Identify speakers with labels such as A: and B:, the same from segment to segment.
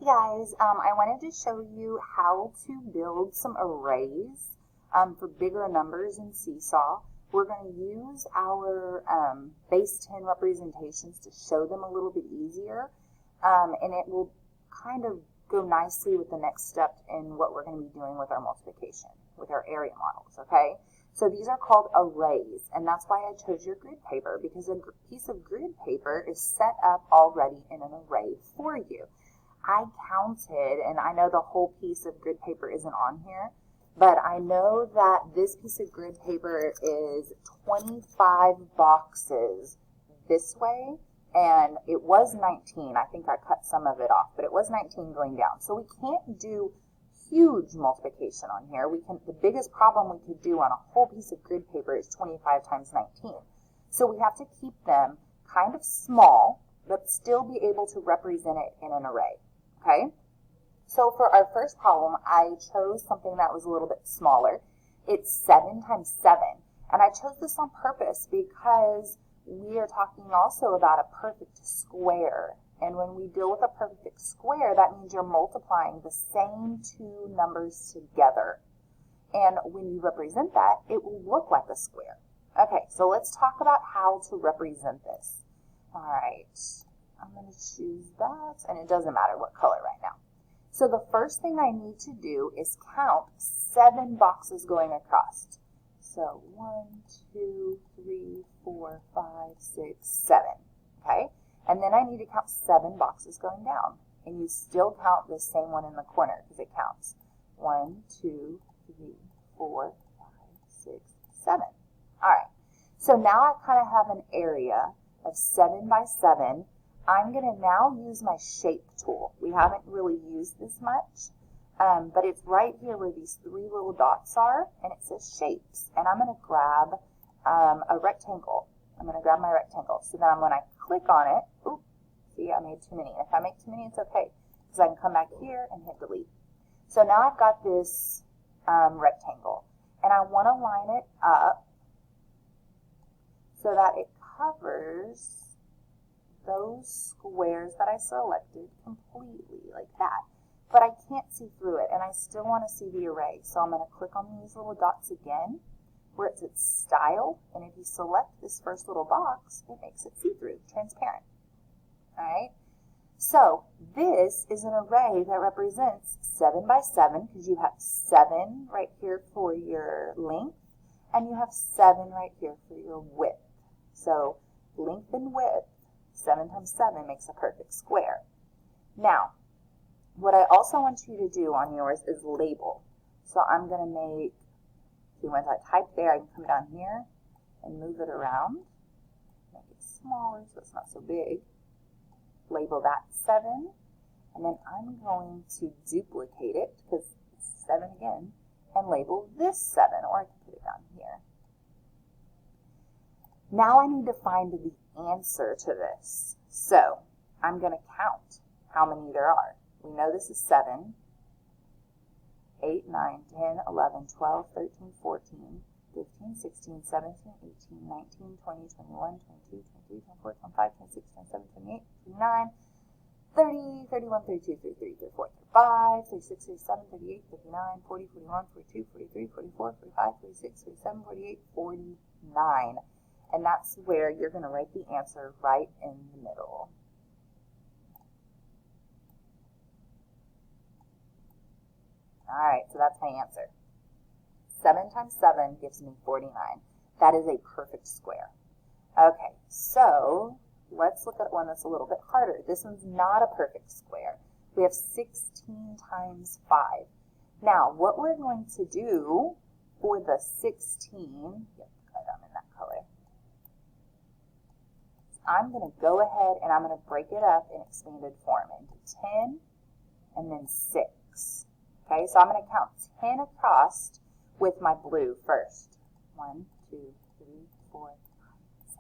A: Guys, I wanted to show you how to build some arrays for bigger numbers in Seesaw. We're going to use our base 10 representations to show them a little bit easier, and it will kind of go nicely with the next step in what we're going to be doing with our multiplication, with our area models, okay? So these are called arrays, and that's why I chose your grid paper, because a piece of grid paper is set up already in an array for you. I counted, and I know the whole piece of grid paper isn't on here, but I know that this piece of grid paper is 25 boxes this way, and it was 19. I think I cut some of it off, but it was 19 going down. So we can't do huge multiplication on here. The biggest problem we could do on a whole piece of grid paper is 25 times 19. So we have to keep them kind of small, but still be able to represent it in an array. Okay, so for our first problem, I chose something that was a little bit smaller. It's 7 times 7, and I chose this on purpose because we are talking also about a perfect square, and when we deal with a perfect square, that means you're multiplying the same two numbers together, and when you represent that, it will look like a square. Okay, so let's talk about how to represent this. All right. I'm going to choose that, and it doesn't matter what color right now. So the first thing I need to do is count 7 boxes going across. So 1, 2, 3, 4, 5, 6, 7. Okay? And then I need to count 7 boxes going down. And you still count the same one in the corner because it counts. 1, 2, 3, 4, 5, 6, 7. All right. So now I kind of have an area of 7 by 7. I'm going to now use my shape tool. We haven't really used this much, but it's right here where these 3 little dots are, and it says shapes. And I'm going to grab a rectangle. I'm going to grab my rectangle. So then when I click on it, oops, see, I made too many. If I make too many, it's okay, because I can come back here and hit delete. So now I've got this rectangle, and I want to line it up so that it covers those squares that I selected completely, like that. But I can't see through it, and I still want to see the array. So I'm going to click on these little dots again, where it says Style, and if you select this first little box, it makes it see-through, transparent. All right? So this is an array that represents 7 by 7, because you have 7 right here for your length, and you have 7 right here for your width. So length and width, 7 times 7 makes a perfect square. Now, what I also want you to do on yours is label. So I'm going to make, see, once I type there, I can come down here and move it around. Make it smaller so it's not so big. Label that 7. And then I'm going to duplicate it, because it's 7 again, and label this 7, or I can put it down here. Now I need to find the answer to this. So I'm going to count how many there are. We know this is 7, 8, 9, 10, 11, 12, 13, 14, 15, 16, 17, 18, 19, 20, 21, 22, 23, 24, 25, 26, 27, 28, 29, 30, 31, 32, 33, 34, 35, 36, 37, 38, 39, 40, 41, 42, 43, 44, 45, 46, 47, 48, 49. And that's where you're going to write the answer right in the middle. All right, so that's my answer. 7 times 7 gives me 49. That is a perfect square. Okay, so let's look at one that's a little bit harder. This one's not a perfect square. We have 16 times 5. Now, what we're going to do for the 16, I'm in that color. I'm going to go ahead and I'm going to break it up in expanded form into 10 and then 6. Okay, so I'm going to count 10 across with my blue first. 1, 2, 3, 4, 5, 6,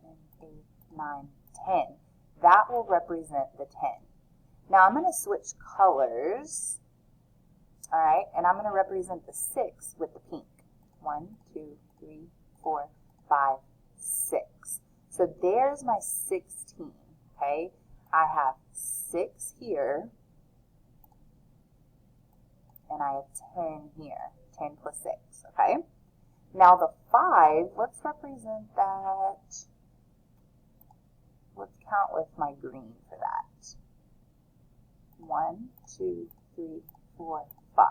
A: 7, 8, 9, 10. That will represent the 10. Now I'm going to switch colors. All right, and I'm going to represent the 6 with the pink. 1, 2, 3, 4, 5, 6. So there's my 16, okay? I have 6 here, and I have 10 here. 10 plus 6, okay? Now the 5, let's represent that. Let's count with my green for that. 1, 2, 3, 4, 5.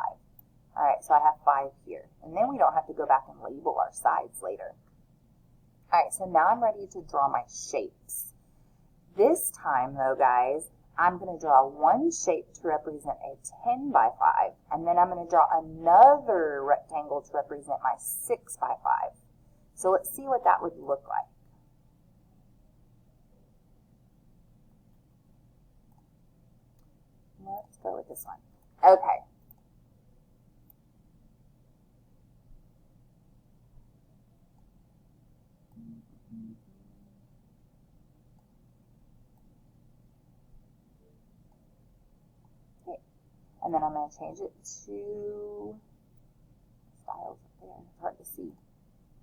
A: All right, so I have 5 here. And then we don't have to go back and label our sides later. All right, so now I'm ready to draw my shapes. This time, though, guys, I'm going to draw one shape to represent a 10 by 5, and then I'm going to draw another rectangle to represent my 6 by 5. So let's see what that would look like. Let's go with this one. Okay. And then I'm going to change it to styles up there. It's hard to see.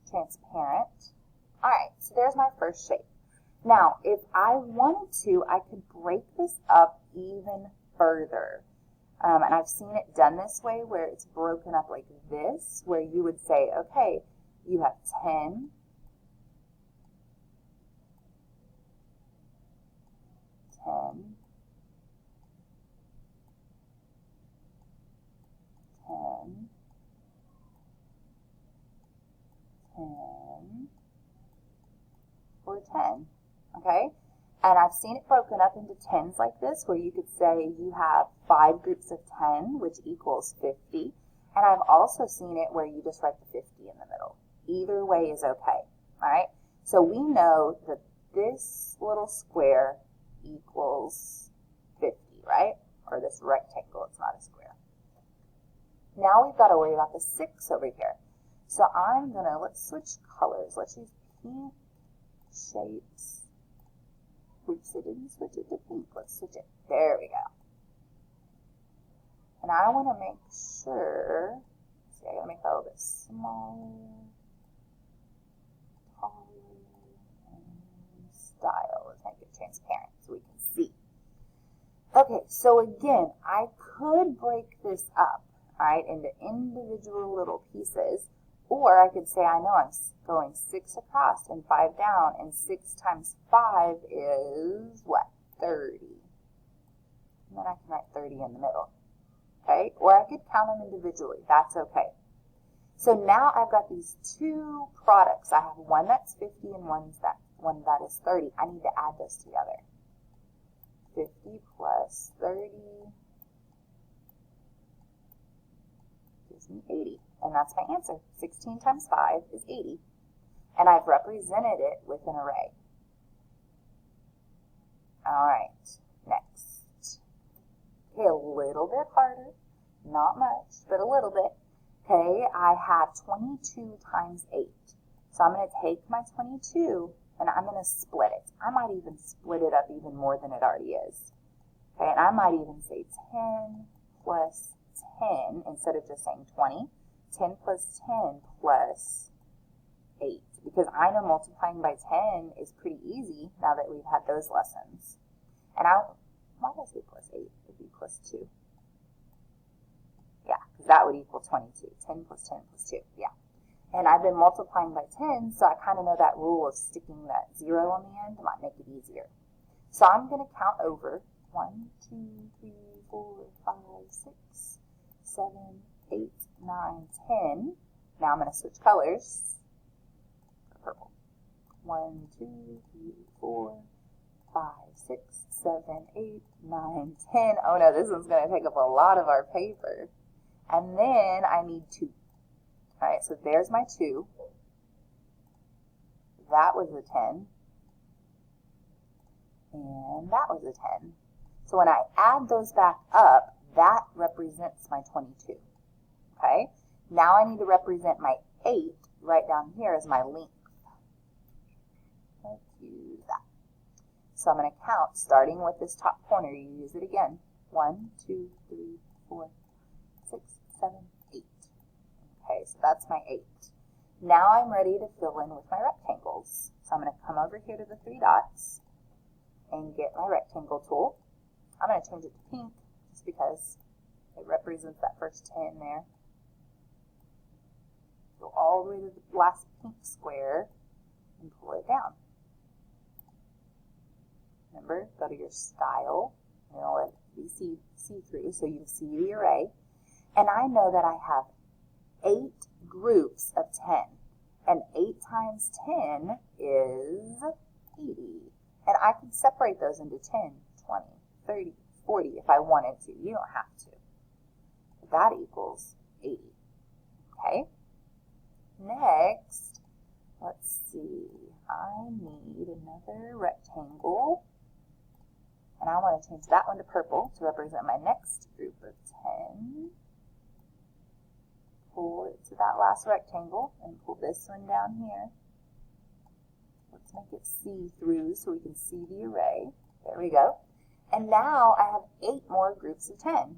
A: Transparent. All right, so there's my first shape. Now, if I wanted to, I could break this up even further. And I've seen it done this way where it's broken up like this, where you would say, okay, you have 10, 10, 10, 10, or 10, okay? And I've seen it broken up into 10s like this, where you could say you have 5 groups of 10, which equals 50. And I've also seen it where you just write the 50 in the middle. Either way is okay, all right? So we know that this little square equals 50, right? Or this rectangle, it's not a square. Now we've got to worry about the 6 over here. So I'm going to, let's switch colors. Let's use pink shapes. Oops, I didn't switch it to pink. Let's switch it. There we go. And I want to make sure, see, I got to make that a little bit smaller, taller, and style. Let's make it transparent so we can see. Okay, so again, I could break this up, all right, into individual little pieces, or I could say, I know I'm going 6 across and 5 down, and 6 times 5 is what? 30. And then I can write 30 in the middle. Okay? Or I could count them individually. That's okay. So now I've got these two products. I have one that's 50 and one that is 30. I need to add those together. 50 plus 30 gives me 80. And that's my answer. 16 times 5 is 80. And I've represented it with an array. All right, next. Okay, a little bit harder. Not much, but a little bit. Okay, I have 22 times 8. So I'm going to take my 22 and I'm going to split it. I might even split it up even more than it already is. Okay, and I might even say 10 plus 10 instead of just saying 20. 10 plus 10 plus 8. Because I know multiplying by 10 is pretty easy now that we've had those lessons. And why did I say plus 8? It would be plus 2. Yeah, because that would equal 22. 10 plus 10 plus 2. Yeah. And I've been multiplying by 10, so I kind of know that rule of sticking that 0 on the end might make it easier. So I'm going to count over 1, 2, 3, 4, 5, 6, 7, 8, 9, 10. Now I'm going to switch colors. Purple. 1, 2, 3, 4, 5, 6, 7, 8, 9, 10. Oh no, this one's going to take up a lot of our paper. And then I need 2. All right, so there's my 2. That was a 10. And that was a 10. So when I add those back up, that represents my 22. Okay? Now I need to represent my 8 right down here as my length. Let's use that. So I'm going to count, starting with this top corner. You use it again. 1, 2, 3, 4, 6, 7, 8. Okay, so that's my 8. Now I'm ready to fill in with my rectangles. So I'm going to come over here to the 3 dots and get my rectangle tool. I'm going to change it to pink just because It represents that first 10 there. Go all the way to the last pink square and pull it down. Remember, go to your style, and it'll let it be see-through so you can see the array. And I know that I have 8 groups of 10. And 8 times 10 is 80. And I can separate those into 10, 20, 30, 40 if I wanted to. You don't have to. But that equals 80. Okay? Next, let's see. I need another rectangle. And I want to change that one to purple to represent my next group of 10. Pull it to that last rectangle and pull this one down here. Let's make it see-through so we can see the array. There we go. And now I have 8 more groups of 10. All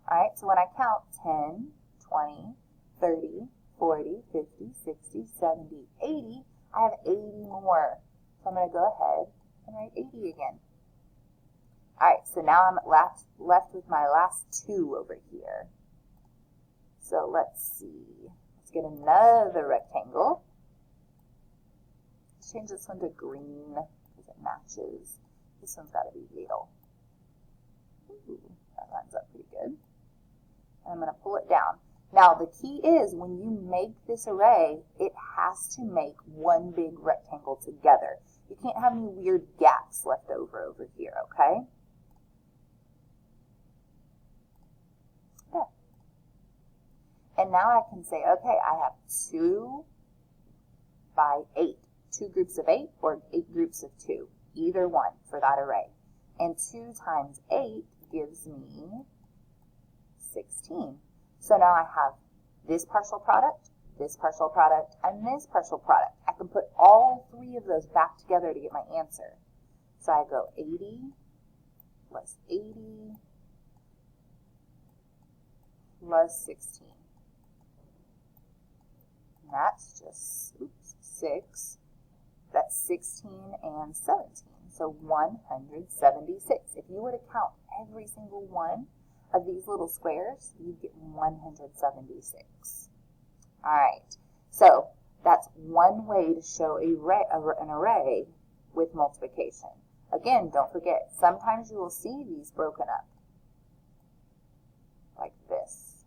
A: right, so when I count 10, 20, 30, 40, 50, 60, 70, 80, I have 80 more. So I'm going to go ahead and write 80 again. All right, so now I'm left with my last 2 over here. So let's see. Let's get another rectangle. Change this one to green because it matches. This one's got to be yellow. Ooh, that lines up pretty good. And I'm going to pull it down. Now the key is when you make this array, it has to make one big rectangle together. You can't have any weird gaps left over here, okay? Yeah. And now I can say, okay, I have 2 by 8. 2 groups of 8 or 8 groups of 2. Either one for that array. And 2 times 8 gives me 16. So now I have this partial product, and this partial product. I can put all 3 of those back together to get my answer. So I go 80 plus 80 plus 16. And that's just, 6. That's 16 and 17. So 176. If you were to count every single one of these little squares, you'd get 176. All right, so that's one way to show an array with multiplication. Again, don't forget, sometimes you will see these broken up like this.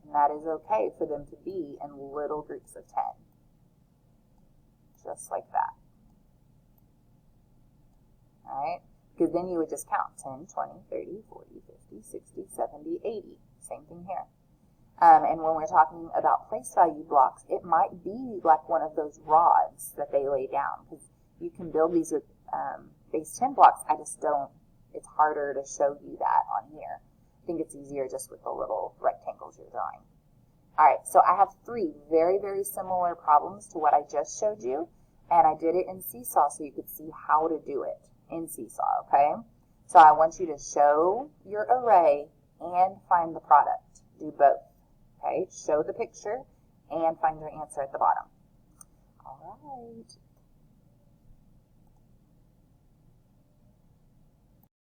A: And that is okay for them to be in little groups of 10. Just like that. All right? Because then you would just count 10, 20, 30, 40, 50, 60, 70, 80. Same thing here. And when we're talking about place value blocks, it might be like one of those rods that they lay down. Because you can build these with base 10 blocks. I just don't, it's harder to show you that on here. I think it's easier just with the little rectangles you're drawing. All right, so I have 3 very, very similar problems to what I just showed you. And I did it in Seesaw so you could see how to do it in Seesaw, okay? So I want you to show your array and find the product. Do both, okay? Show the picture and find your answer at the bottom. All right.